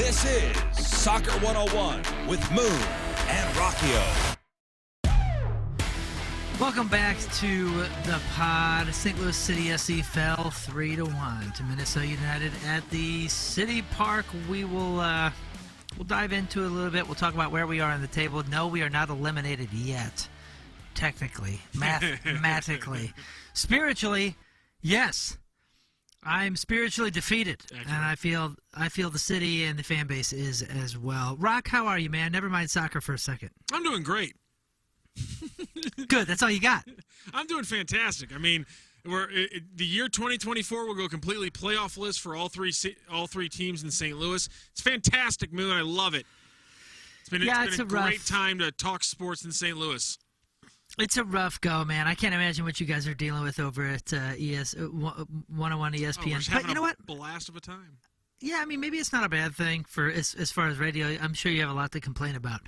This is Soccer 101 with Moon and Rocchio. Welcome back to the pod. St. Louis City SC fell 3-1 to Minnesota United at the CITYPARK. We'll dive into it a little bit. We'll talk about where we are on the table. No, we are not eliminated yet. Technically, mathematically, spiritually, yes. I'm spiritually defeated, and I feel the city and the fan base is as well. Rocc, how are you, man? Never mind soccer for a second. I'm doing great. Good. That's all you got. I'm doing fantastic. I mean, the year 2024 will go completely playoff-less for all three teams in St. Louis. It's fantastic, Moon. I love it. It's been a great time to talk sports in St. Louis. It's a rough go, man. I can't imagine what you guys are dealing with over at 101 ESPN. But you know what? Blast of a time. Yeah, I mean, maybe it's not a bad thing for as far as radio. I'm sure you have a lot to complain about.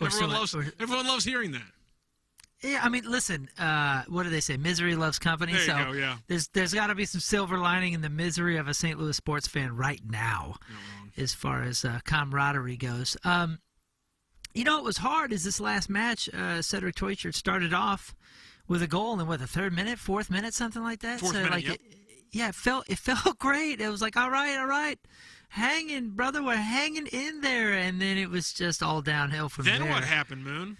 Everyone loves hearing that. Yeah, I mean, listen. What do they say? Misery loves company. There you go, yeah. There's got to be some silver lining in the misery of a St. Louis sports fan right now, as far as camaraderie goes. You know, it was hard as this last match, Cedric Teuchert started off with a goal in, the third minute, fourth minute, something like that? Fourth minute, yep. It felt great. It was like, all right. Hanging, brother, we're hanging in there. And then it was just all downhill from there. Then what happened, Moon?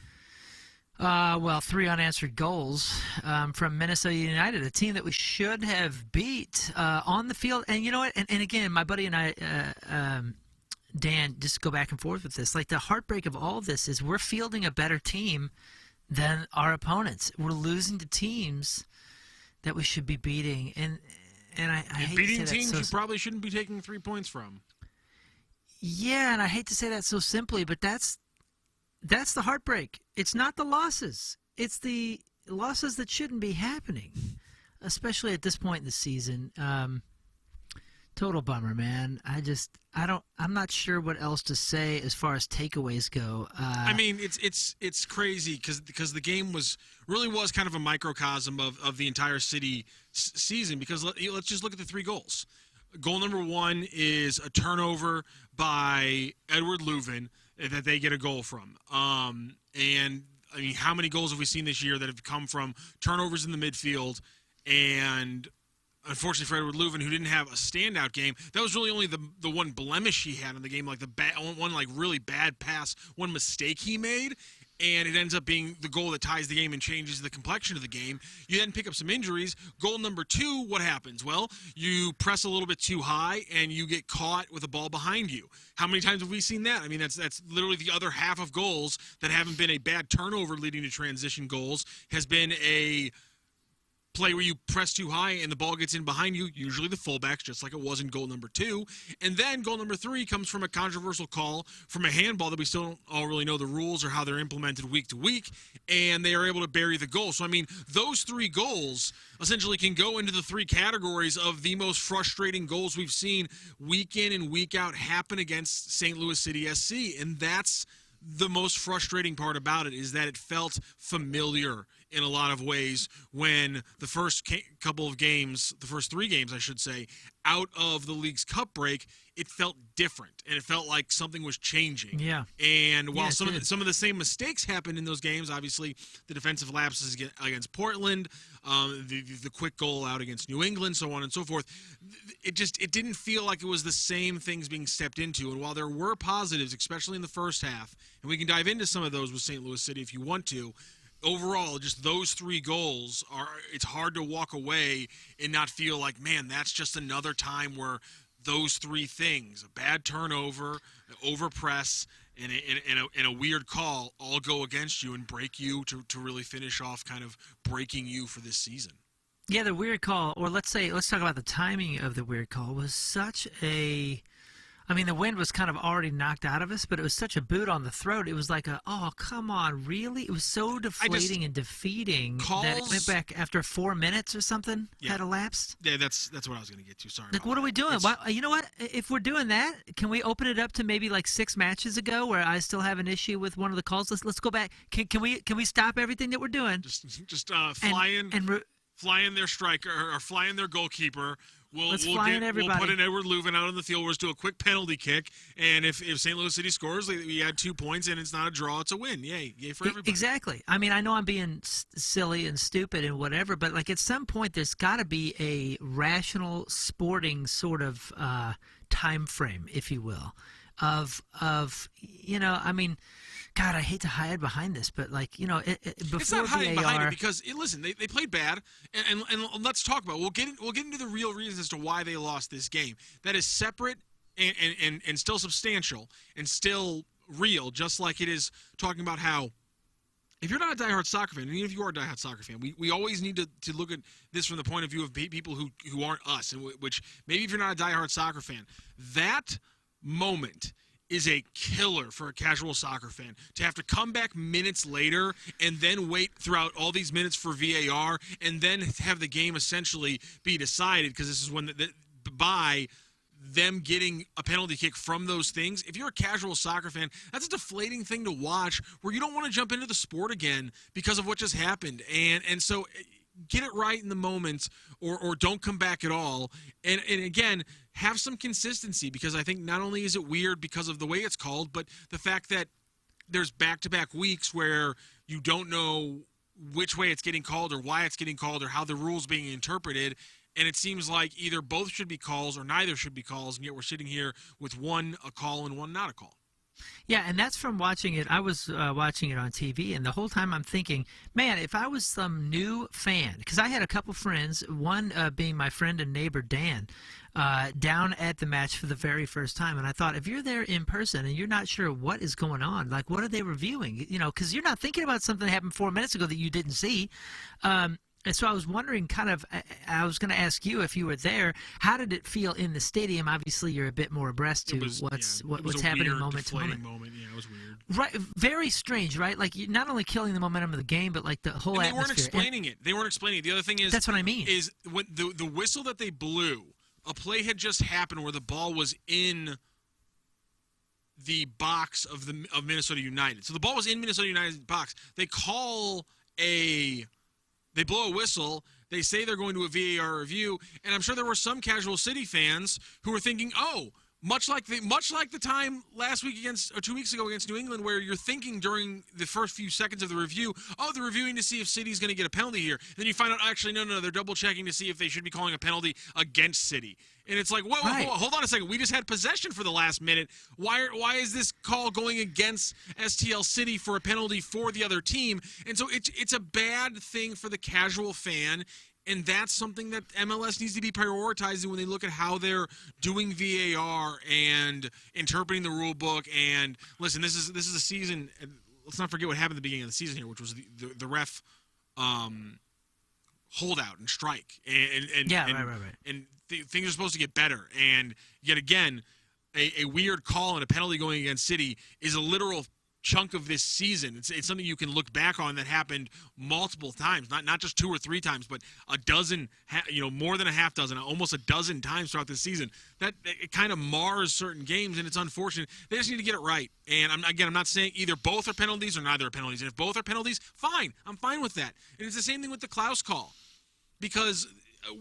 3 unanswered goals from Minnesota United, a team that we should have beat on the field. And you know what? And again, my buddy and I, Dan, just go back and forth with this. Like, the heartbreak of all of this is we're fielding a better team than our opponents. We're losing to teams that we should be beating. And I hate beating to say teams that you probably shouldn't be taking 3 points from. Yeah, and I hate to say that so simply, but that's the heartbreak. It's not the losses. It's the losses that shouldn't be happening, especially at this point in the season. Total bummer, man. I'm not sure what else to say as far as takeaways go. I mean, it's crazy because the game was kind of a microcosm of the entire city season. Because let's just look at the 3 goals. Goal number 1 is a turnover by Edward Leuven that they get a goal from. And I mean, how many goals have we seen this year that have come from turnovers in the midfield? And unfortunately for Edward Leuven, who didn't have a standout game, that was really only the one blemish he had in the game, like one really bad pass, one mistake he made, and it ends up being the goal that ties the game and changes the complexion of the game. You then pick up some injuries. Goal number 2, what happens? Well, you press a little bit too high, and you get caught with a ball behind you. How many times have we seen that? I mean, that's literally the other half of goals that haven't been a bad turnover leading to transition goals, has been a play where you press too high and the ball gets in behind you, usually the fullbacks, just like it was in goal number 2. And then goal number 3 comes from a controversial call from a handball that we still don't all really know the rules or how they're implemented week to week, and they are able to bury the goal. So, I mean, those 3 goals essentially can go into the 3 categories of the most frustrating goals we've seen week in and week out happen against St. Louis City SC, and that's the most frustrating part about it, is that it felt familiar in a lot of ways when the first couple of games, the first 3 games, I should say, out of the league's cup break, it felt different, and it felt like something was changing. Yeah. And while some of the same mistakes happened in those games, obviously the defensive lapses against Portland, the quick goal out against New England, so on and so forth, it didn't feel like it was the same things being stepped into. And while there were positives, especially in the first half, and we can dive into some of those with St. Louis City if you want to, overall, just those 3 goals it's hard to walk away and not feel like, man, that's just another time where those 3 things, a bad turnover, an overpress, and a weird call all go against you and break you to really finish off kind of breaking you for this season. Yeah, the weird call, or let's talk about the timing of the weird call, was such a I mean, the wind was kind of already knocked out of us, but it was such a boot on the throat. It was like oh, come on, really? It was so deflating and defeating that it went back after 4 minutes or something had elapsed. Yeah, that's what I was going to get to. Sorry. Like, what are we doing? You know what? If we're doing that, can we open it up to maybe like 6 matches ago where I still have an issue with one of the calls? Let's go back. Can we stop everything that we're doing? Just fly in their striker or fly in their goalkeeper Let's fly in everybody. We'll put an Edward Leuven out on the field. We'll just do a quick penalty kick, and if St. Louis City scores, we add 2 points, and it's not a draw, it's a win. Yay for everybody. Exactly. I mean, I know I'm being silly and stupid and whatever, but like at some point there's got to be a rational sporting sort of time frame, if you will, of I mean, God, I hate to hide behind this, but like before it's not hiding VAR, behind it because listen, they played bad, and let's talk about it. We'll get into the real reasons as to why they lost this game. That is separate and still substantial and still real, just like it is talking about how if you're not a diehard soccer fan, and even if you are a diehard soccer fan, we always need to look at this from the point of view of people who aren't us, and which maybe if you're not a diehard soccer fan, that moment is a killer for a casual soccer fan to have to come back minutes later and then wait throughout all these minutes for VAR and then have the game essentially be decided because this is when by them getting a penalty kick from those things. If you're a casual soccer fan, that's a deflating thing to watch where you don't want to jump into the sport again because of what just happened. And so get it right in the moment or don't come back at all. And again, have some consistency because I think not only is it weird because of the way it's called, but the fact that there's back-to-back weeks where you don't know which way it's getting called or why it's getting called or how the rule's being interpreted. And it seems like either both should be calls or neither should be calls, and yet we're sitting here with one a call and one not a call. Yeah, and that's from watching it. I was watching it on TV, and the whole time I'm thinking, man, if I was some new fan, because I had a couple friends, one being my friend and neighbor Dan, down at the match for the very first time, and I thought, if you're there in person and you're not sure what is going on, like what are they reviewing? Because you're not thinking about something that happened 4 minutes ago that you didn't see. And so I was wondering I was going to ask you if you were there, how did it feel in the stadium? Obviously, you're a bit more abreast to what's happening moment to moment. Yeah, it was weird. Right, very strange, right? Like you're not only killing the momentum of the game, but like the whole and atmosphere. They weren't explaining it. The other thing is that's what I mean. Is when the whistle that they blew, a play had just happened where the ball was in the box of Minnesota United. So the ball was in Minnesota United's box. They blow a whistle. They say they're going to a VAR review, and I'm sure there were some casual City fans who were thinking, "Oh, much like the time last week 2 weeks ago against New England, where you're thinking during the first few seconds of the review, oh, they're reviewing to see if City's going to get a penalty here. And then you find out, actually, no, they're double checking to see if they should be calling a penalty against City." And it's like, whoa, hold on a second. We just had possession for the last minute. Why is this call going against STL City for a penalty for the other team? And so it's a bad thing for the casual fan, and that's something that MLS needs to be prioritizing when they look at how they're doing VAR and interpreting the rule book. And listen, this is a season. Let's not forget what happened at the beginning of the season here, which was the ref holdout and strike. Right. And things are supposed to get better. And yet again, a weird call and a penalty going against City is a literal chunk of this season. It's something you can look back on that happened multiple times, not just 2 or 3 times, but a dozen, more than a half dozen, almost a dozen times throughout this season. That it kind of mars certain games, and it's unfortunate. They just need to get it right. And I'm not saying either both are penalties or neither are penalties. And if both are penalties, fine. I'm fine with that. And it's the same thing with the Klaus call, because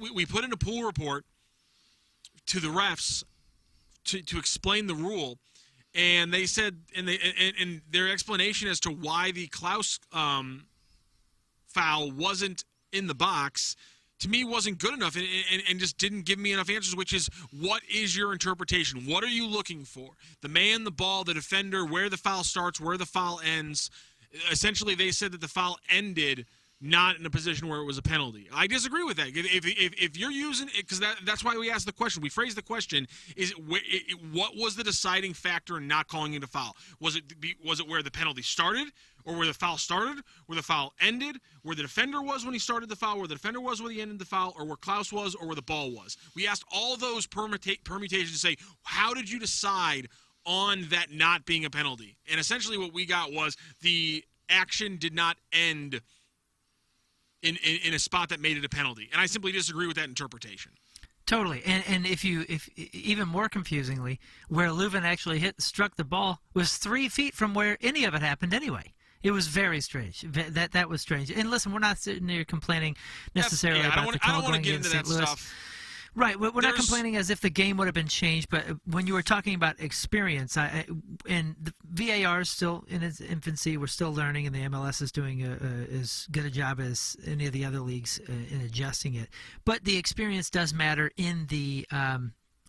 we put in a pool report to the refs to explain the rule. And they said, and their explanation as to why the Klaus foul wasn't in the box, to me, wasn't good enough and just didn't give me enough answers, which is, what is your interpretation? What are you looking for? The man, the ball, the defender, where the foul starts, where the foul ends. Essentially, they said that the foul ended not in a position where it was a penalty. I disagree with that. If you're using it, because that's why we asked the question. We phrased the question: what was the deciding factor in not calling it a foul? Was it where the penalty started, or where the foul started, where the foul ended, where the defender was when he started the foul, where the defender was when he ended the foul, or where Klaus was, or where the ball was? We asked all those permutations to say, how did you decide on that not being a penalty? And essentially, what we got was the action did not end in a spot that made it a penalty. And I simply disagree with that interpretation. Totally. And if even more confusingly, where Leuven actually struck the ball was 3 feet from where any of it happened anyway. It was very strange. That was strange. And listen, we're not sitting here complaining necessarily about the call going against St. Louis. Stuff. Right. We're not There's- complaining as if the game would have been changed, but when you were talking about experience, and the VAR is still in its infancy. We're still learning, and the MLS is doing as good a job as any of the other leagues in adjusting it. But the experience does matter in the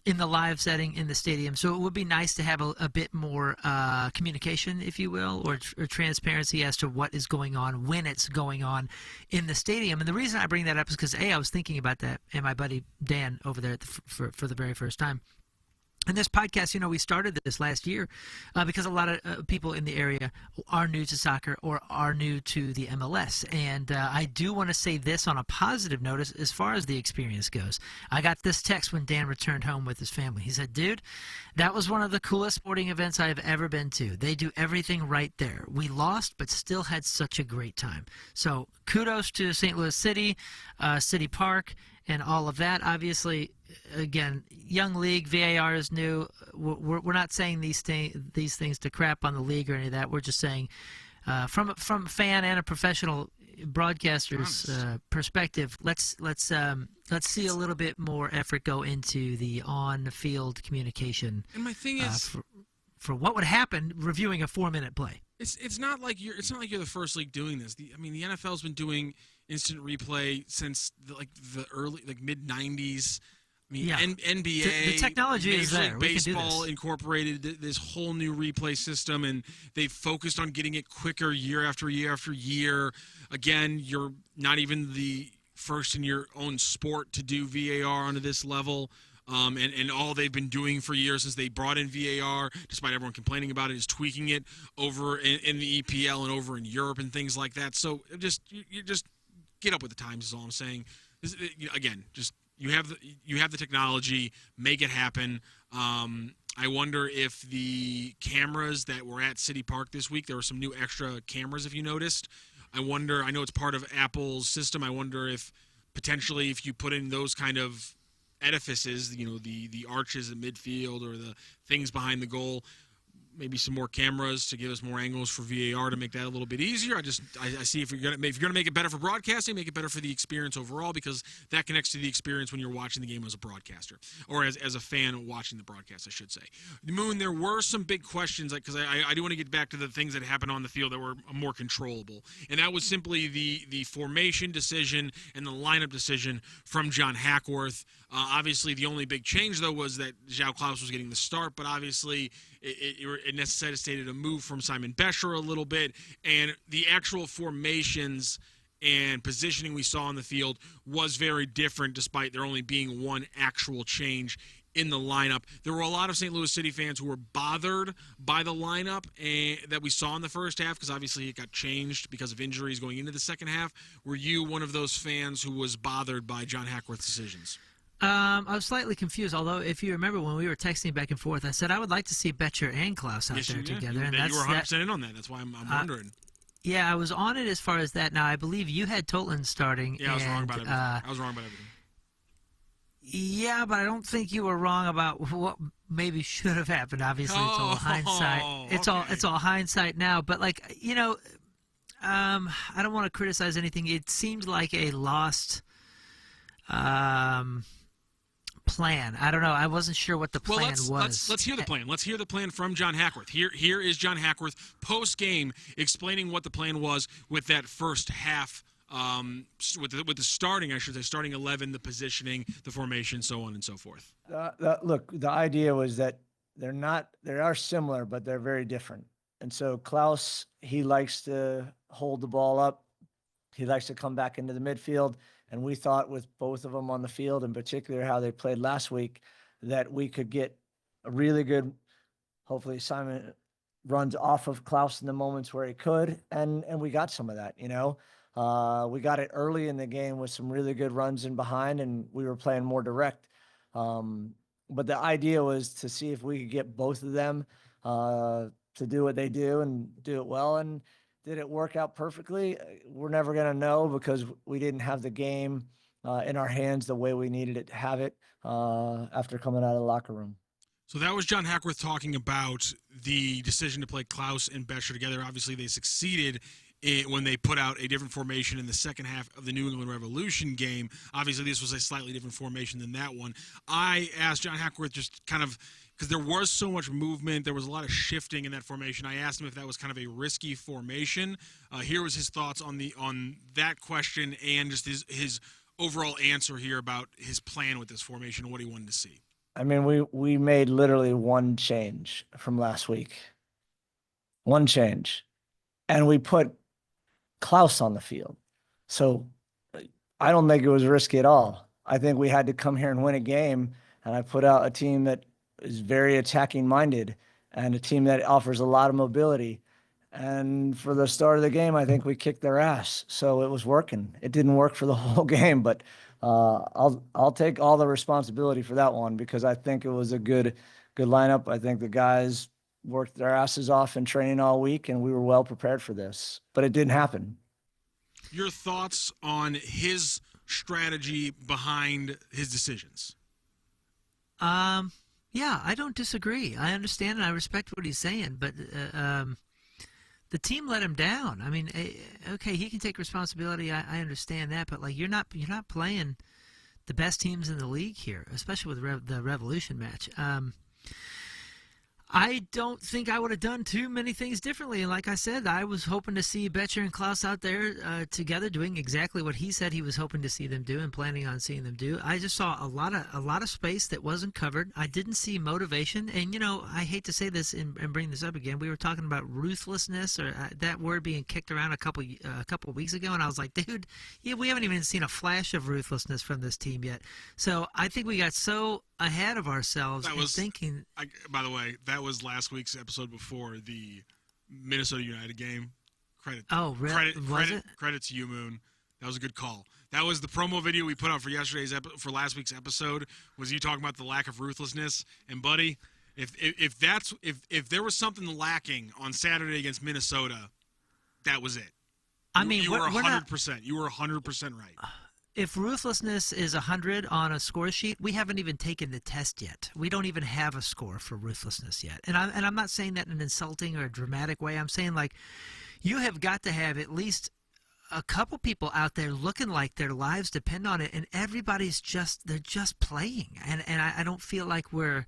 live setting in the stadium. So it would be nice to have a bit more communication, if you will, or transparency as to what is going on when it's going on in the stadium. And the reason I bring that up is because, I was thinking about that, and my buddy Dan over there for the very first time. And this podcast, we started this last year because a lot of people in the area are new to soccer or are new to the MLS. And I do want to say this on a positive note as far as the experience goes. I got this text when Dan returned home with his family. He said, dude, that was one of the coolest sporting events I have ever been to. They do everything right there. We lost, but still had such a great time. So kudos to St. Louis City, CITYPARK, and all of that. Obviously, again, young league, VAR is new. We're not saying these things to crap on the league or any of that. We're just saying, from a fan and a professional broadcaster's perspective, let's see a little bit more effort go into the on-field communication. And my thing is, for what would happen reviewing a 4-minute play. It's not like you're the first league doing this. The NFL's been doing instant replay since the early mid '90s. NBA, the technology Major is there. League We can do Baseball this. incorporated this whole new replay system, and they've focused on getting it quicker year after year after year. Again, you're not even the first in your own sport to do VAR onto this level. And all they've been doing for years since they brought in VAR, despite everyone complaining about it, is tweaking it over in the EPL and over in Europe and things like that. So you just get up with the times is all I'm saying. Again, just you have the technology, make it happen. I wonder if the cameras that were at CITYPARK this week, there were some new extra cameras, if you noticed. I know it's part of Apple's system. I wonder if potentially if you put in those kind of edifices, the arches at midfield or the things behind the goal, maybe some more cameras to give us more angles for VAR to make that a little bit easier. I see if you're gonna make it better for broadcasting, make it better for the experience overall, because that connects to the experience when you're watching the game as a broadcaster or as a fan watching the broadcast, I should say. Moon, there were some big questions because I do want to get back to the things that happened on the field that were more controllable, and that was simply the formation decision and the lineup decision from John Hackworth. Obviously, the only big change, though, was that João Klaus was getting the start, but obviously it necessitated a move from Simon Bescher a little bit, and the actual formations and positioning we saw on the field was very different, despite there only being one actual change in the lineup. There were a lot of St. Louis City fans who were bothered by the lineup that we saw in the first half, because obviously it got changed because of injuries going into the second half. Were you one of those fans who was bothered by John Hackworth's decisions? I was slightly confused, although if you remember when we were texting back and forth, I said I would like to see Betcher and Klaus out there together. And you were 100% in on that. That's why I'm wondering. Yeah, I was on it as far as that. Now, I believe you had Tolton starting. Yeah, I was wrong about everything. I was wrong about everything. Yeah, but I don't think you were wrong about what maybe should have happened. Obviously, it's all hindsight. It's all hindsight now. But I don't want to criticize anything. It seemed like a lost plan. I don't know. I wasn't sure what the plan was. Let's hear the plan. Let's hear the plan from John Hackworth. Here is John Hackworth post-game explaining what the plan was with that first half, with the starting 11, the positioning, the formation, so on and so forth. Look, the idea was that they are similar, but they're very different. And so Klaus, he likes to hold the ball up. He likes to come back into the midfield. And we thought with both of them on the field, in particular how they played last week, that we could get a really good, hopefully Simon runs off of Klaus in the moments where he could. And we got some of that, we got it early in the game with some really good runs in behind, and we were playing more direct. But the idea was to see if we could get both of them to do what they do and do it well. And did it work out perfectly? We're never going to know because we didn't have the game in our hands the way we needed it to have it after coming out of the locker room. So that was John Hackworth talking about the decision to play Klaus and Bescher together. Obviously, they succeeded when they put out a different formation in the second half of the New England Revolution game. Obviously, this was a slightly different formation than that one. I asked John Hackworth just kind of, because there was so much movement, there was a lot of shifting in that formation. I asked him if that was kind of a risky formation. Here was his thoughts on that question and just his overall answer here about his plan with this formation and what he wanted to see. I mean, we made literally one change from last week. One change. And we put Klaus on the field. So I don't think it was risky at all. I think we had to come here and win a game, and I put out a team that is very attacking minded and a team that offers a lot of mobility. And for the start of the game, I think we kicked their ass. So it was working. It didn't work for the whole game, but I'll take all the responsibility for that one because I think it was a good lineup. I think the guys worked their asses off in training all week, and we were well prepared for this, but it didn't happen. Your thoughts on his strategy behind his decisions? Yeah, I don't disagree. I understand and I respect what he's saying, but the team let him down. I mean, okay, he can take responsibility. I understand that, but like you're not playing the best teams in the league here, especially with the Revolution match. I don't think I would have done too many things differently. And like I said, I was hoping to see Betcher and Klaus out there together doing exactly what he said he was hoping to see them do and planning on seeing them do. I just saw a lot of space that wasn't covered. I didn't see motivation. And, you know, I hate to say this and bring this up again. We were talking about ruthlessness or that word being kicked around a couple of weeks ago. And I was like, dude, yeah, we haven't even seen a flash of ruthlessness from this team yet. So I think we got so ahead of ourselves thinking. By the way, that was last week's episode before the Minnesota United game. Credit to you, Moon. That was a good call. That was the promo video we put out for last week's episode. Was you talking about the lack of ruthlessness? And buddy, if there was something lacking on Saturday against Minnesota, that was it. I mean, you were 100%. You were 100% right. If ruthlessness is 100 on a score sheet, we haven't even taken the test yet. We don't even have a score for ruthlessness yet. And I'm not saying that in an insulting or a dramatic way. I'm saying, like, you have got to have at least a couple people out there looking like their lives depend on it, and everybody's they're just playing. And I don't feel like we're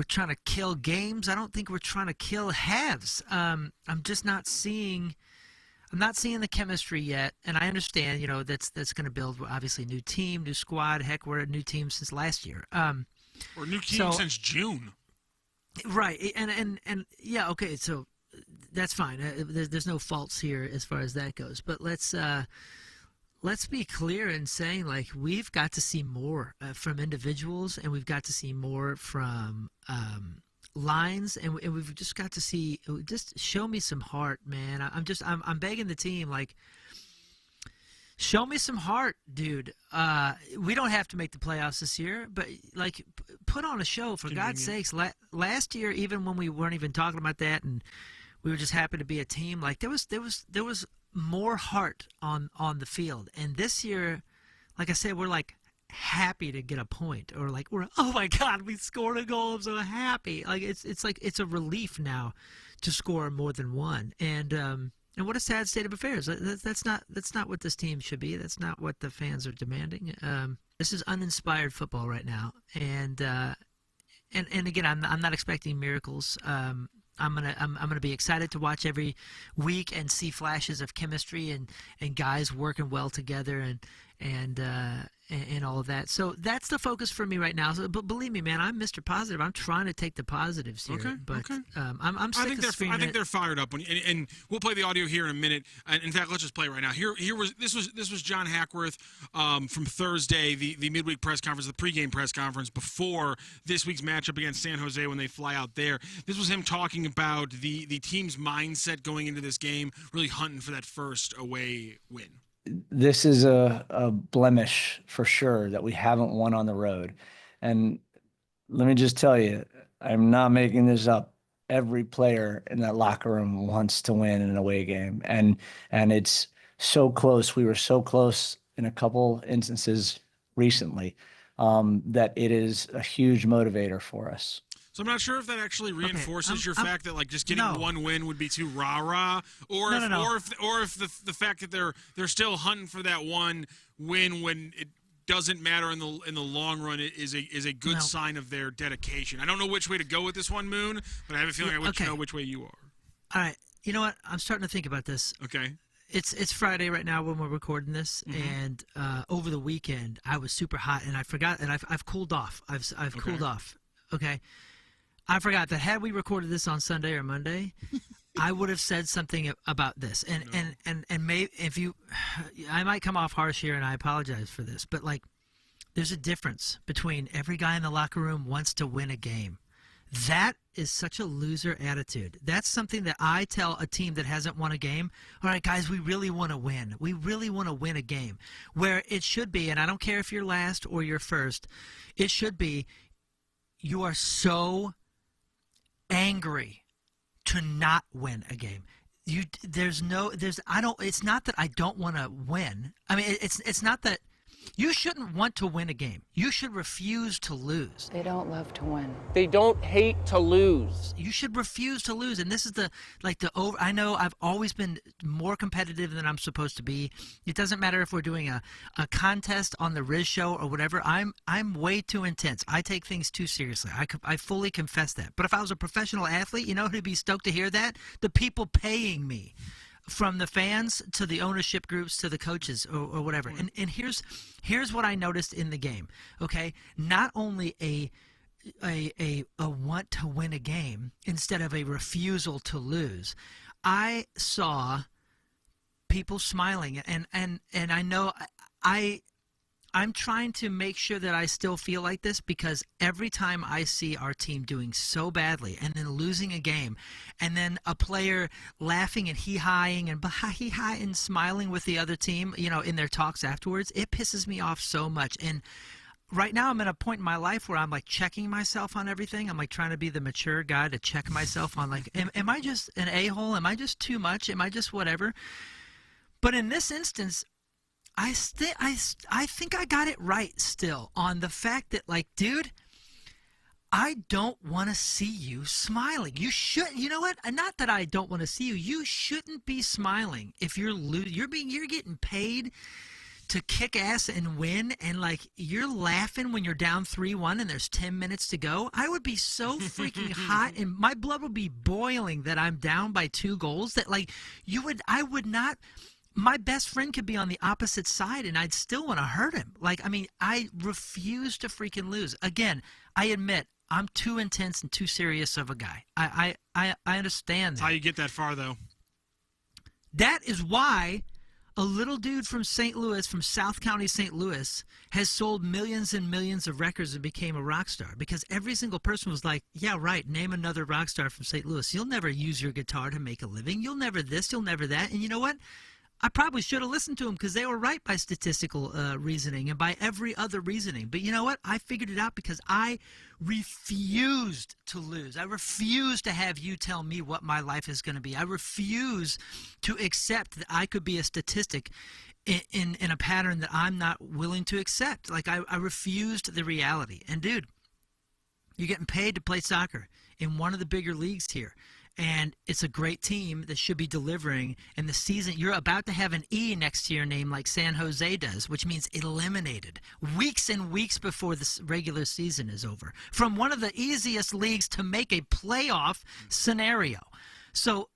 trying to kill games. I don't think we're trying to kill halves. I'm just not seeing... I'm not seeing the chemistry yet, and I understand, you know, that's going to build, obviously, new team, new squad. Heck, we're a new team since last year. Or new team since June. Right, and yeah, okay, so that's fine. There's no faults here as far as that goes. But let's be clear in saying, like, we've got to see more from individuals, and we've got to see more from lines, and we've just got to see, just show me some heart, man. I'm begging the team, like, show me some heart, dude. We don't have to make the playoffs this year, but like, put on a show for God's sakes. Last year, even when we weren't even talking about that, and we were just happy to be a team, like there was more heart on the field. And this year, like I said, we're like happy to get a point, or like oh my God, we scored a goal, I'm so happy. Like it's like it's a relief now to score more than one. And what a sad state of affairs. That's not what this team should be. That's not what the fans are demanding. This is uninspired football right now. And again, I'm not expecting miracles. I'm gonna be excited to watch every week and see flashes of chemistry and guys working well together and all of that. So that's the focus for me right now. So, but believe me, man, I'm Mr. Positive. I'm trying to take the positives here. Okay. I'm sick of screaming. I think they're fired up. And we'll play the audio here in a minute. And in fact, let's just play it right now. This was John Hackworth from Thursday, the midweek press conference, the pregame press conference before this week's matchup against San Jose when they fly out there. This was him talking about the team's mindset going into this game, really hunting for that first away win. This is a blemish for sure that we haven't won on the road. And let me just tell you, I'm not making this up. Every player in that locker room wants to win an away game. And it's so close. We were so close in a couple instances recently that it is a huge motivator for us. So I'm not sure if that actually reinforces your fact that like just getting no. one win would be too rah-rah, or if the fact that they're still hunting for that one win when it doesn't matter in the long run is a good sign of their dedication. I don't know which way to go with this one, Moon, but I have a feeling I would know which way you are. All right. You know what? I'm starting to think about this. Okay. It's Friday right now when we're recording this, and over the weekend I was super hot, and I forgot, and I've cooled off. I've cooled off. Okay. I forgot that had we recorded this on Sunday or Monday, I would have said something about this. And maybe if you, I might come off harsh here, and I apologize for this, but like, there's a difference between every guy in the locker room wants to win a game. That is such a loser attitude. That's something that I tell a team that hasn't won a game. All right, guys, we really want to win. We really want to win a game. Where it should be, and I don't care if you're last or you're first, it should be, you are so angry to not win a game. It's not that I don't want to win. I mean, it's not that you shouldn't want to win a game. You should refuse to lose. They don't love to win. They don't hate to lose. You should refuse to lose. And this is I know I've always been more competitive than I'm supposed to be. It doesn't matter if we're doing a contest on the Riz show or whatever. I'm way too intense. I take things too seriously. I fully confess that. But if I was a professional athlete, you know who'd be stoked to hear that? The people paying me. From the fans to the ownership groups to the coaches or whatever. And here's what I noticed in the game. Okay, not only a want to win a game instead of a refusal to lose. I saw people smiling, and I know I'm trying to make sure that I still feel like this, because every time I see our team doing so badly and then losing a game and then a player laughing and hee-hawing and smiling with the other team, you know, in their talks afterwards, it pisses me off so much. And right now I'm at a point in my life where I'm like checking myself on everything. I'm like trying to be the mature guy to check myself on like, am I just an a-hole? Am I just too much? Am I just whatever? But in this instance, I think I got it right still on the fact that, like, dude, I don't want to see you smiling. You should, you know what? Not that I don't want to see you. You shouldn't be smiling if you're you're getting paid to kick ass and win, and like you're laughing when you're down 3-1 and there's 10 minutes to go. I would be so freaking hot, and my blood would be boiling that I'm down by 2 goals. That like I would not. My best friend could be on the opposite side, and I'd still want to hurt him. Like, I mean, I refuse to freaking lose. Again, I admit I'm too intense and too serious of a guy. I understand that. That's how you get that far, though. That is why a little dude from St. Louis, from South County, St. Louis, has sold millions and millions of records and became a rock star. Because every single person was like, yeah, right, name another rock star from St. Louis. You'll never use your guitar to make a living. You'll never this, you'll never that. And you know what? I probably should have listened to them because they were right by statistical reasoning and by every other reasoning. But you know what? I figured it out because I refused to lose. I refuse to have you tell me what my life is going to be. I refuse to accept that I could be a statistic in a pattern that I'm not willing to accept. Like, I refused the reality. And, dude, you're getting paid to play soccer in one of the bigger leagues here. And it's a great team that should be delivering. And the season, you're about to have an E next to your name like San Jose does, which means eliminated weeks and weeks before the regular season is over. From one of the easiest leagues to make a playoff scenario. So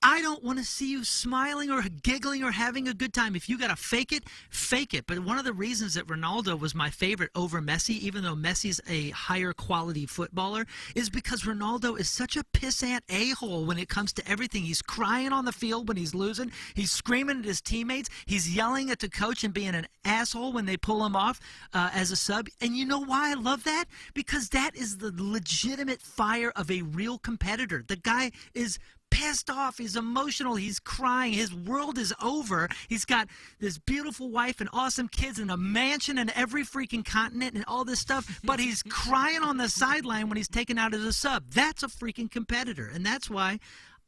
I don't want to see you smiling or giggling or having a good time. If you got to fake it, fake it. But one of the reasons that Ronaldo was my favorite over Messi, even though Messi's a higher quality footballer, is because Ronaldo is such a pissant a-hole when it comes to everything. He's crying on the field when he's losing. He's screaming at his teammates. He's yelling at the coach and being an asshole when they pull him off as a sub. And you know why I love that? Because that is the legitimate fire of a real competitor. The guy is pissed off, he's emotional, he's crying, his world is over. He's got this beautiful wife and awesome kids and a mansion in every freaking continent and all this stuff, but he's crying on the sideline when he's taken out as a sub. That's a freaking competitor, and that's why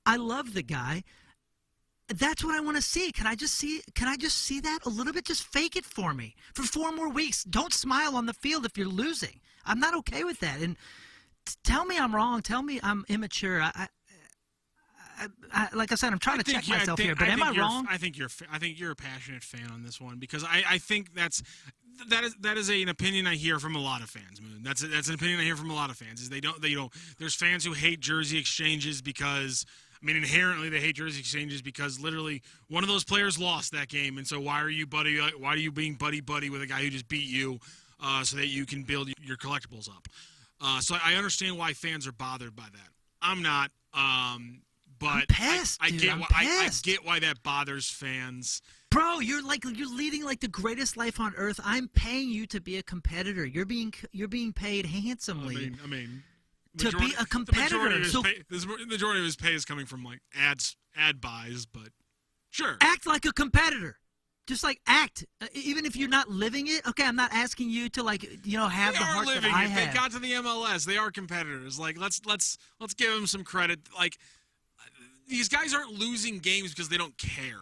I love the guy. That's what I want to see. Can I just see that a little bit? Just fake it for me for 4 more weeks. Don't smile on the field if you're losing. I'm not okay with that. And tell me I'm wrong. Tell me I'm immature. Like I said, I'm trying to check myself here, but am I wrong? I think you're a passionate fan on this one because I think that is an opinion I hear from a lot of fans. Moon. That's an opinion I hear from a lot of fans. Is they don't. There's fans who hate jersey exchanges because. I mean, inherently they hate jersey exchanges because literally one of those players lost that game, and so why are you being buddy with a guy who just beat you, so that you can build your collectibles up? So I understand why fans are bothered by that. I'm not, but I'm pissed, I dude. I get why that bothers fans. Bro, you're leading like the greatest life on earth. I'm paying you to be a competitor. You're being paid handsomely. I mean. To be a competitor. The majority of his pay is coming from like ad buys, but sure. Act like a competitor. Just like act, even if you're not living it. Okay, I'm not asking you to have the heart that I have. They got to the MLS. They are competitors. Like let's give them some credit. Like these guys aren't losing games because they don't care.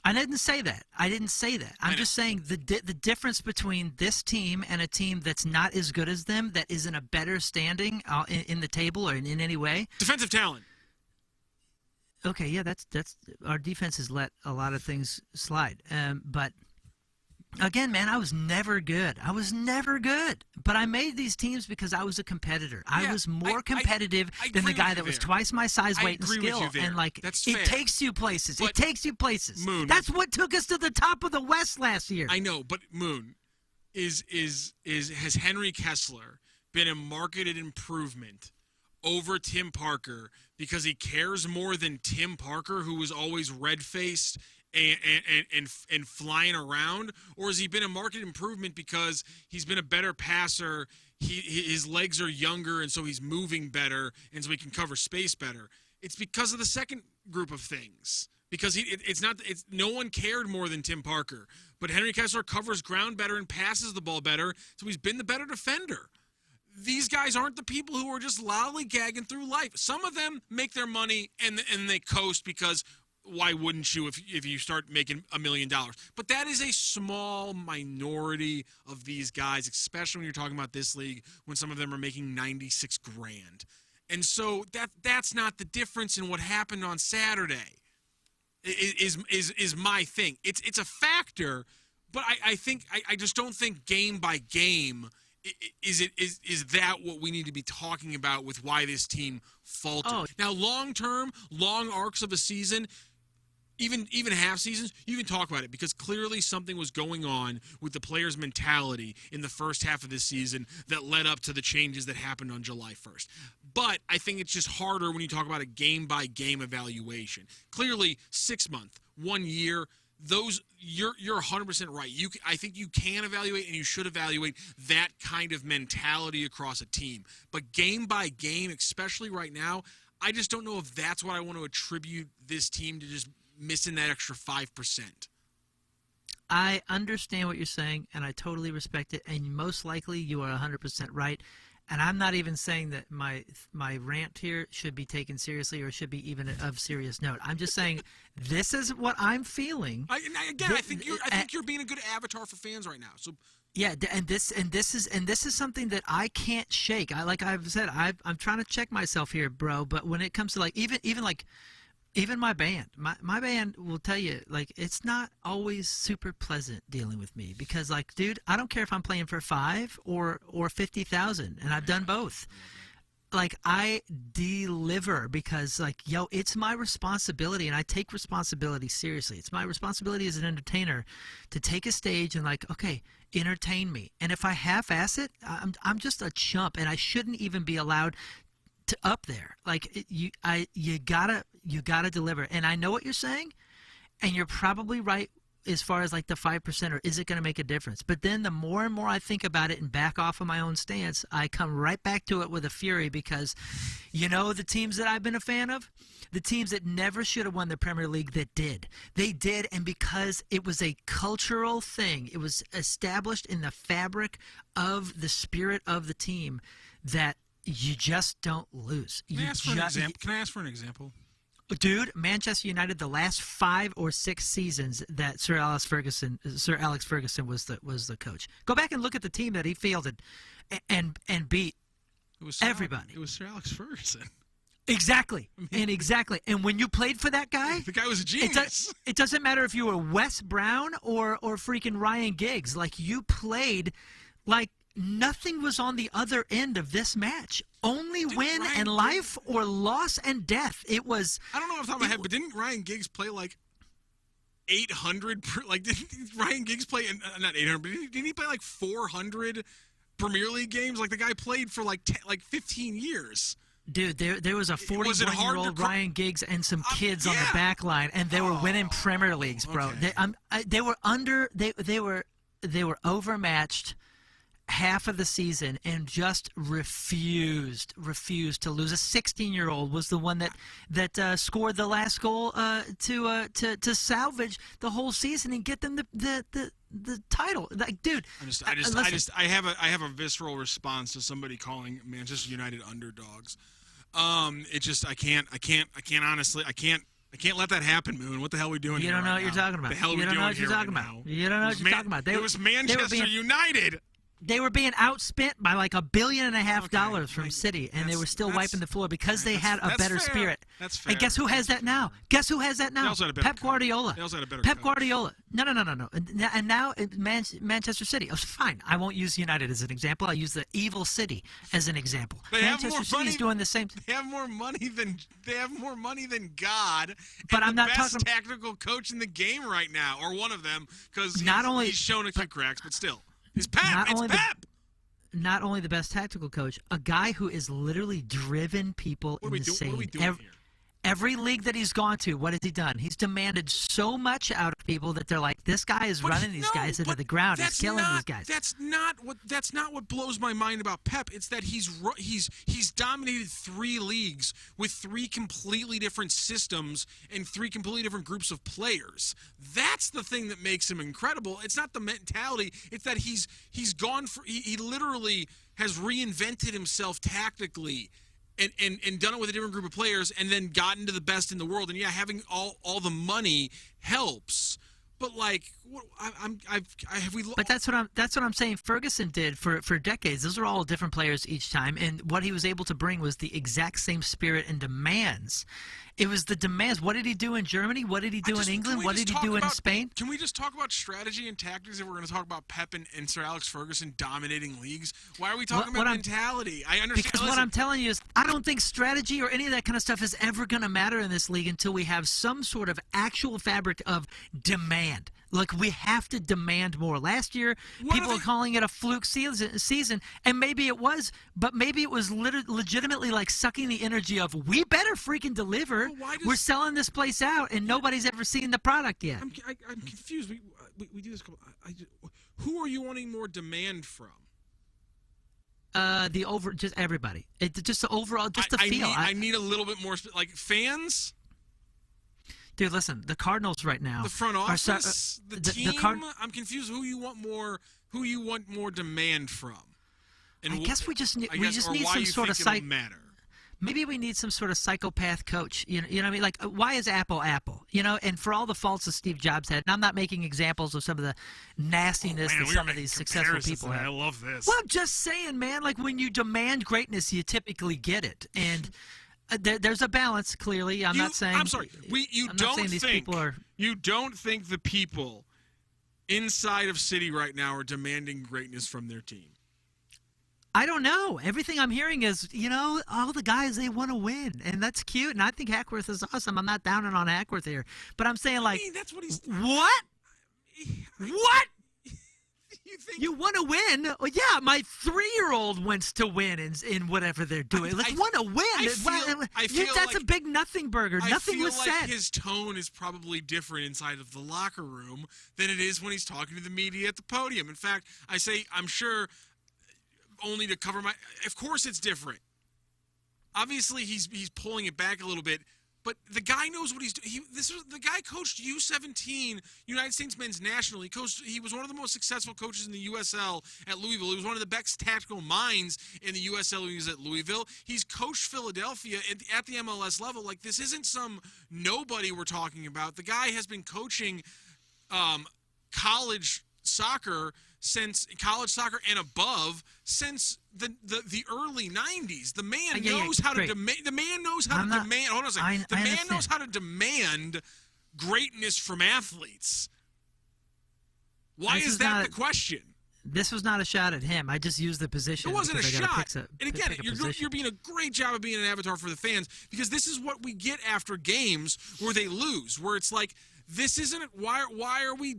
I didn't say that. I'm just saying the difference between this team and a team that's not as good as them, that is in a better standing in the table or in any way. Defensive talent. Okay, yeah, that's our defense has let a lot of things slide. But again, man, I was never good. But I made these teams because I was a competitor. Yeah, I was more competitive than the guy that was twice my size, weight, and skill. And that's it fair. takes you places. But it takes you places. Moon, that's what took us to the top of the West last year. I know, but Moon, has Henry Kessler been a marketed improvement over Tim Parker because he cares more than Tim Parker, who was always red-faced and flying around? Or has he been a market improvement because he's been a better passer, his legs are younger, and so he's moving better, and so he can cover space better? It's because of the second group of things. Because no one cared more than Tim Parker. But Henry Kessler covers ground better and passes the ball better, so he's been the better defender. These guys aren't the people who are just lollygagging through life. Some of them make their money and they coast because why wouldn't you if you start making $1 million? But that is a small minority of these guys, especially when you're talking about this league, when some of them are making $96,000. And so that's not the difference in what happened on Saturday. Is my thing. It's a factor, but I just don't think game by game is that what we need to be talking about with why this team faltered. Oh. Now, long term, long arcs of a season, even half seasons, you can talk about it because clearly something was going on with the players' mentality in the first half of this season that led up to the changes that happened on July 1st. But I think it's just harder when you talk about a game-by-game evaluation. Clearly, 6 month, 1 year, you're 100% right. I think you can evaluate and you should evaluate that kind of mentality across a team. But game by game, especially right now, I just don't know if that's what I want to attribute this team to, just missing that extra 5%. I understand what you're saying, and I totally respect it. And most likely, you are 100% right. And I'm not even saying that my rant here should be taken seriously or should be even of serious note. I'm just saying this is what I'm feeling. I think you're being a good avatar for fans right now. So yeah, and this is something that I can't shake. Like I've said, I'm trying to check myself here, bro. But when it comes to even my band, my band will tell you, it's not always super pleasant dealing with me because, dude, I don't care if I'm playing for 5 or 50,000, and I've done both. I deliver because, it's my responsibility, and I take responsibility seriously. It's my responsibility as an entertainer to take a stage and, okay, entertain me. And if I half-ass it, I'm just a chump, and I shouldn't even be allowed to up there. You gotta deliver. And I know what you're saying, and you're probably right as far as the 5%, or is it going to make a difference? But then the more and more I think about it and back off of my own stance, I come right back to it with a fury because, the teams that I've been a fan of, the teams that never should have won the Premier League that did. They did, and because it was a cultural thing, it was established in the fabric of the spirit of the team that you just don't lose. Can I ask for an example? Dude, Manchester United, the last 5 or 6 seasons that Sir Alex Ferguson was the coach. Go back and look at the team that he fielded and beat It was Everybody. It was Sir Alex Ferguson. Exactly. And when you played for that guy, The guy was a genius. it doesn't matter if you were Wes Brown or freaking Ryan Giggs. Like, you played like nothing was on the other end of this match. Only win and life or loss and death. It was. I don't know off the top of my head, but didn't Ryan Giggs play like 800? Didn't Ryan Giggs play not 800? But didn't he play like 400 Premier League games? Like, the guy played for like 15 years. Dude, there was a 41-year-old Ryan Giggs and some kids on the back line, and they were winning Premier Leagues, bro. Okay. They were overmatched half of the season and just refused to lose. A 16-year-old was the one that scored the last goal to salvage the whole season and get them the title. Like, dude, I have a visceral response to somebody calling Manchester United underdogs. I can't honestly, I can't let that happen, Moon. What the hell are we doing? You don't know what you're talking about. The hell are we doing here right now? You don't know what you're talking about. It was Manchester United. They were being outspent by like $1.5 billion from City, and they were still wiping the floor because they had a better spirit. That's fair. And guess who has that now? Guess who has that now? They also had a better Pep Guardiola. They also had a better Pep coach. Guardiola. No. And now Manchester City. Oh, fine. I won't use United as an example. I'll use the evil City as an example. Manchester City is doing the same thing. They have more money than God. But and I'm not the best talking tactical coach in the game right now, or one of them, because he's shown a few cracks, but still, it's Pep. It's Pep. Not only the best tactical coach, a guy who is literally driven people insane. What are we doing here? Every league that he's gone to, what has he done? He's demanded so much out of people that they're like, this guy is running these guys into the ground. He's killing these guys. That's not what blows my mind about Pep. It's that he's dominated 3 leagues with 3 completely different systems and 3 completely different groups of players. That's the thing that makes him incredible. It's not the mentality. It's that he's gone for he literally has reinvented himself tactically. And done it with a different group of players, and then gotten to the best in the world. And yeah, having all the money helps. But like, But that's what I'm saying. Ferguson did for decades. Those are all different players each time, and what he was able to bring was the exact same spirit and demands. It was the demands. What did he do in Germany? What did he do in England? What did he do in Spain? Can we just talk about strategy and tactics if we're going to talk about Pep and Sir Alex Ferguson dominating leagues? Why are we talking about mentality? I understand. Because what I'm telling you is I don't think strategy or any of that kind of stuff is ever going to matter in this league until we have some sort of actual fabric of demand. Look, we have to demand more. Last year, people were calling it a fluke season, and maybe it was, but maybe it was legitimately like sucking the energy of, we better freaking deliver. We're selling this place out, and nobody's ever seen the product yet. I'm confused. We do this. Who are you wanting more demand from? Just everybody. Just the overall, just the feel. I need a little bit more, like fans. Dude, listen, the Cardinals right now. The front office, the team. I'm confused. Who you want more demand from? And I guess we just need some sort of matter. Maybe we need some sort of psychopath coach. You know what I mean? Like, why is Apple Apple? You know, and for all the faults that Steve Jobs had, and I'm not making examples of some of the nastiness that some of these successful people have. I love this. Well, I'm just saying, man. Like, when you demand greatness, you typically get it, and there's a balance. Clearly, I'm not saying. I'm sorry. You don't think the people inside of City right now are demanding greatness from their team? I don't know. Everything I'm hearing is, all the guys, they want to win, and that's cute. And I think Hackworth is awesome. I'm not downing on Hackworth here, but I'm saying, like, that's what he's. What? What? You want to win? Well, yeah, my 3-year-old wants to win in whatever they're doing. Let's want to win. I feel that's like, a big nothing burger. Nothing was said. I feel like his tone is probably different inside of the locker room than it is when he's talking to the media at the podium. In fact, I'm sure, only to cover my. Of course, it's different. Obviously, he's pulling it back a little bit. But the guy knows what he's doing. The guy coached U17 United States men's national. He was one of the most successful coaches in the USL at Louisville. He was one of the best tactical minds in the USL when he was at Louisville. He's coached Philadelphia at the MLS level. Like, this isn't some nobody we're talking about. The guy has been coaching college soccer since college soccer and above since the early 90s. The man knows how to demand. The man knows how to demand. Hold on a second. The man knows how to demand greatness from athletes. Why is that the question? This was not a shot at him. I just used the position. It wasn't a shot. And again, you're being a great job of being an avatar for the fans, because this is what we get after games where they lose, where it's like, this isn't why are we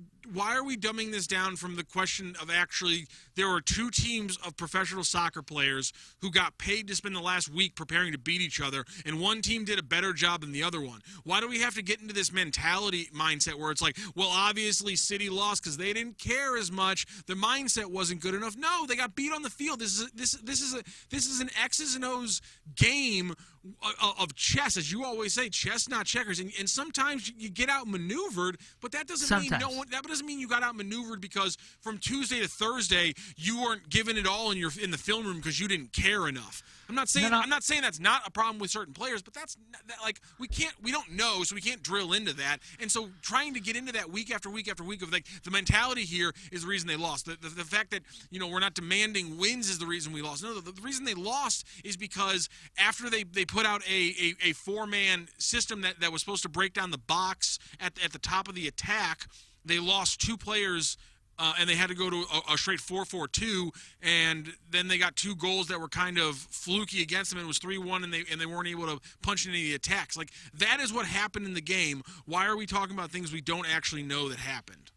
dumbing this down from the question of actually there were two teams of professional soccer players who got paid to spend the last week preparing to beat each other, and one team did a better job than the other one? Why do we have to get into this mentality mindset where it's like, well, obviously City lost because they didn't care as much, the mindset wasn't good enough? No, they got beat on the field. This is an X's and O's game of chess, as you always say, chess not checkers, and sometimes you get outmaneuvered, but that doesn't mean that doesn't mean you got outmaneuvered because from Tuesday to Thursday you weren't giving it all in the film room because you didn't care enough. I'm not saying that's not a problem with certain players, but we don't know, so we can't drill into that. And so trying to get into that week after week after week of like the mentality here is the reason they lost. The fact that we're not demanding wins is the reason we lost. No, the reason they lost is because after they put out a four-man system that was supposed to break down the box at the top of the attack, they lost two players. And they had to go to a straight 4-4-2, and then they got two goals that were kind of fluky against them. It was 3-1, and they weren't able to punch into the attacks. Like, that is what happened in the game. Why are we talking about things we don't actually know that happened?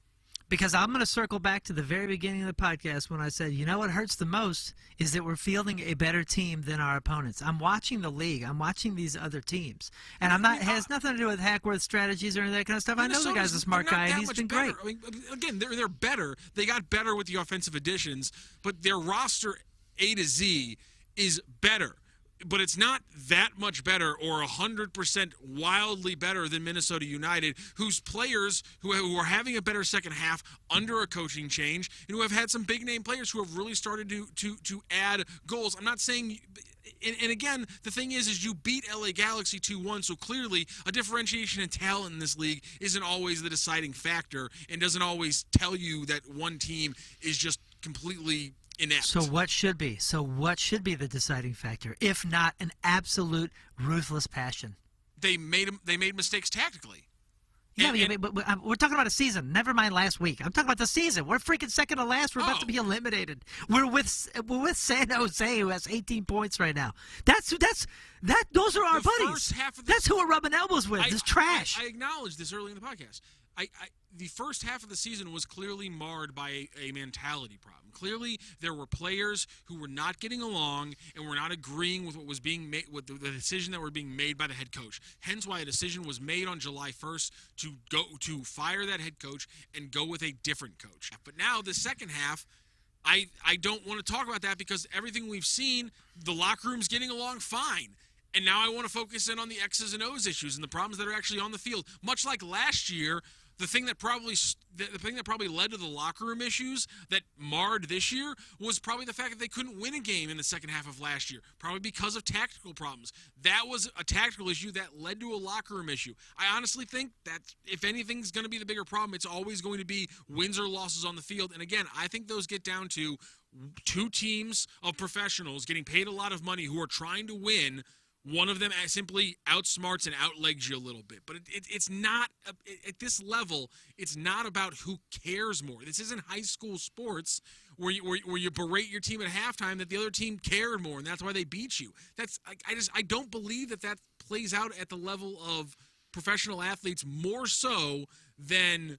Because I'm going to circle back to the very beginning of the podcast when I said, what hurts the most is that we're fielding a better team than our opponents. I'm watching the league. I'm watching these other teams. And it has nothing to do with Hackworth's strategies or any of that kind of stuff. I know the guy's a smart guy, and he's been great. I mean, again, they're better. They got better with the offensive additions, but their roster A to Z is better. But it's not that much better or 100% wildly better than Minnesota United, whose players who are having a better second half under a coaching change and who have had some big-name players who have really started to add goals. I'm not saying – and again, the thing is you beat LA Galaxy 2-1, so clearly a differentiation in talent in this league isn't always the deciding factor and doesn't always tell you that one team is just completely – inept. So what should be the deciding factor, if not an absolute ruthless passion? They made mistakes tactically. But we're talking about a season. Never mind last week. I'm talking about the season. We're freaking second to last. We're about to be eliminated. We're with San Jose, who has 18 points right now. Those are our buddies. That's who we're rubbing elbows with. This trash. I acknowledged this early in the podcast. The first half of the season was clearly marred by a mentality problem. Clearly, there were players who were not getting along and were not agreeing with what was being made, with the decision that were being made by the head coach. Hence, why a decision was made on July 1st to fire that head coach and go with a different coach. But now, the second half, I don't want to talk about that because everything we've seen, the locker room's getting along fine. And now I want to focus in on the X's and O's issues and the problems that are actually on the field. Much like last year, the thing that probably led to the locker room issues that marred this year was probably the fact that they couldn't win a game in the second half of last year, probably because of tactical problems. That was a tactical issue that led to a locker room issue. I honestly think that if anything's going to be the bigger problem, it's always going to be wins or losses on the field. And again, I think those get down to two teams of professionals getting paid a lot of money who are trying to win. One of them simply outsmarts and outlegs you a little bit. But it's not – at this level, it's not about who cares more. This isn't high school sports where you berate your team at halftime that the other team cared more, and that's why they beat you. I don't believe that plays out at the level of professional athletes more so than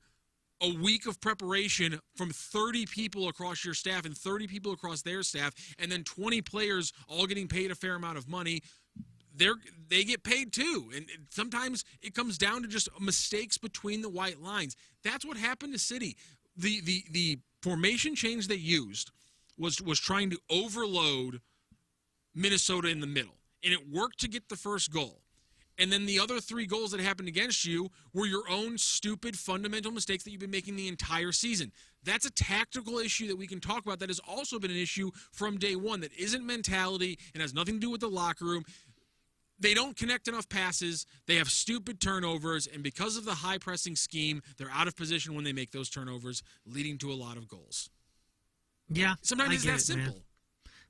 a week of preparation from 30 people across your staff and 30 people across their staff, and then 20 players all getting paid a fair amount of money. They get paid too, and sometimes it comes down to just mistakes between the white lines. That's what happened to City. The formation change they used was trying to overload Minnesota in the middle, and it worked to get the first goal. And then the other three goals that happened against you were your own stupid fundamental mistakes that you've been making the entire season. That's a tactical issue that we can talk about that has also been an issue from day one that isn't mentality and has nothing to do with the locker room. They don't connect enough passes. They have stupid turnovers, and because of the high-pressing scheme, they're out of position when they make those turnovers, leading to a lot of goals. Yeah. Sometimes I it's get that it, man. simple.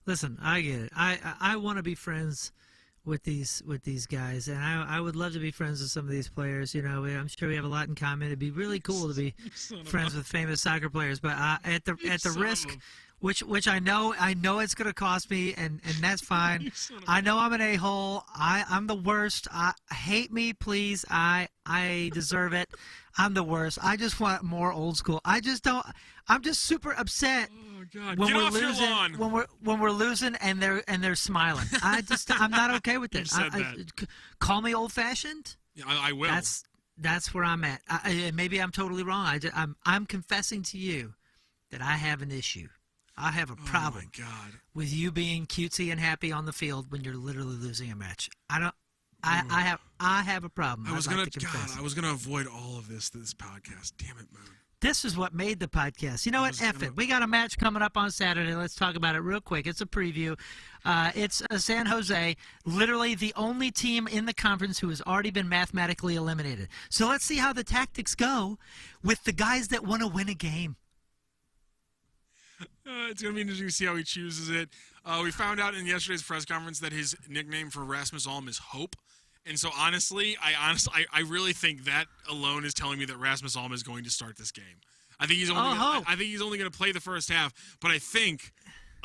Listen, I get it. I want to be friends with these guys, and I would love to be friends with some of these players. You know, I'm sure we have a lot in common. It'd be really cool to be friends with famous soccer players. But at the risk, which I know it's going to cost me, and that's fine. I know I'm an a-hole. I'm the worst. Hate me, please. I deserve it. I'm the worst. I just want more old school. I'm just super upset. Oh God! When Get we're off losing, your lawn. when we're losing and they're smiling, I'm not okay with it. said that. Call me old fashioned. Yeah, I will. That's where I'm at. Maybe I'm totally wrong. I'm confessing to you that I have an issue. I have a problem Oh my God! with you being cutesy and happy on the field when you're literally losing a match. I have a problem. I was I'd like to confess. I was gonna avoid all of this podcast. Damn it, Moon. This is what made the podcast. You know what? F it. We got a match coming up on Saturday. Let's talk about it real quick. It's a preview. It's San Jose, literally the only team in the conference who has already been mathematically eliminated. So let's see how the tactics go with the guys that want to win a game. It's going to be interesting to see how he chooses it. We found out in yesterday's press conference that his nickname for Rasmus Alm is Hope. And so honestly, I really think that alone is telling me that Rasmus Alm is going to start this game. I think he's only going to play the first half, but I think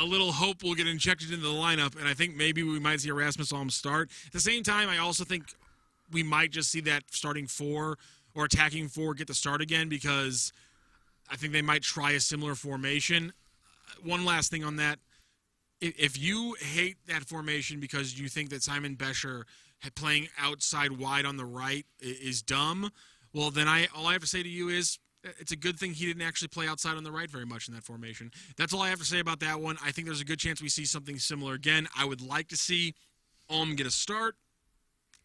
a little hope will get injected into the lineup, and I think maybe we might see a Rasmus Alm start. At the same time, I also think we might just see that starting four or attacking four get the start again, because I think they might try a similar formation. One last thing on that. If you hate that formation because you think that Simon Bescher playing outside wide on the right is dumb, well, then all I have to say to you is it's a good thing he didn't actually play outside on the right very much in that formation. That's all I have to say about that one. I think there's a good chance we see something similar again. I would like to see Ulm get a start.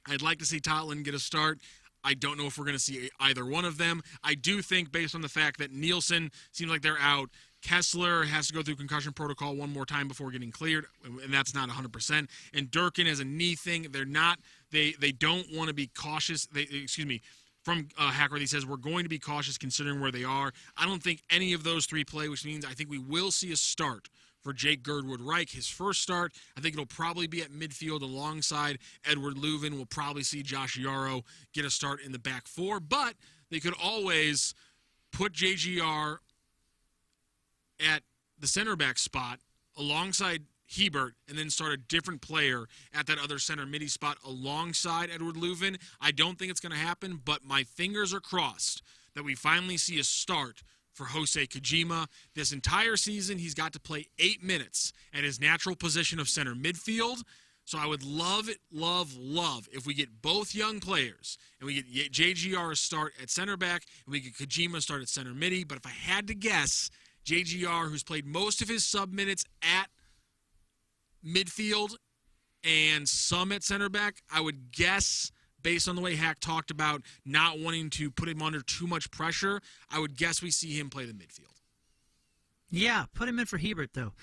I'd like to see Totland get a start. I don't know if we're going to see either one of them. I do think, based on the fact that Nielsen seems like they're out, Kessler has to go through concussion protocol one more time before getting cleared, and that's not 100%. And Durkin has a knee thing. They don't want to be cautious. From Hackworth, he says, we're going to be cautious considering where they are. I don't think any of those three play, which means I think we will see a start for Jake Girdwood-Reich. His first start, I think it'll probably be at midfield alongside Edward Leuven. We'll probably see Josh Yarrow get a start in the back four, but they could always put JGR at the center back spot alongside Hebert and then start a different player at that other center midi spot alongside Edward Leuven. I don't think it's going to happen, but my fingers are crossed that we finally see a start for Jose Kojima. This entire season, he's got to play 8 minutes at his natural position of center midfield. So I would love if we get both young players and we get JGR start at center back and we get Kojima start at center midi. But if I had to guess, JGR, who's played most of his sub minutes at midfield and some at center back, I would guess, based on the way Hack talked about not wanting to put him under too much pressure, I would guess we see him play the midfield. Yeah, put him in for Hebert, though.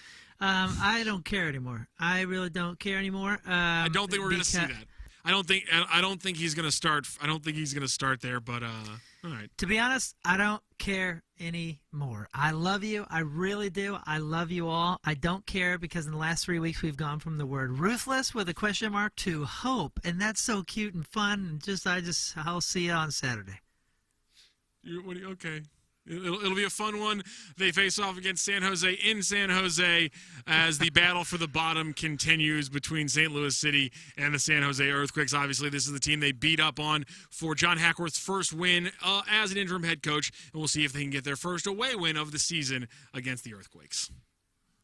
I don't care anymore. I really don't care anymore. I don't think we're going to see that. I don't think he's going to start. I don't think he's going to start there. But all right. To be honest, I don't care anymore. I love you. I really do. I love you all. I don't care because in the last 3 weeks we've gone from the word ruthless with a question mark to hope, and that's so cute and fun. And I'll see you on Saturday. Okay. It'll be a fun one. They face off against San Jose in San Jose as the battle for the bottom continues between St. Louis City and the San Jose Earthquakes. Obviously, this is the team they beat up on for John Hackworth's first win as an interim head coach, and we'll see if they can get their first away win of the season against the Earthquakes.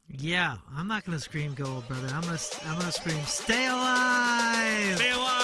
Yeah, I'm not going to scream gold, brother. I'm gonna scream stay alive! Stay alive!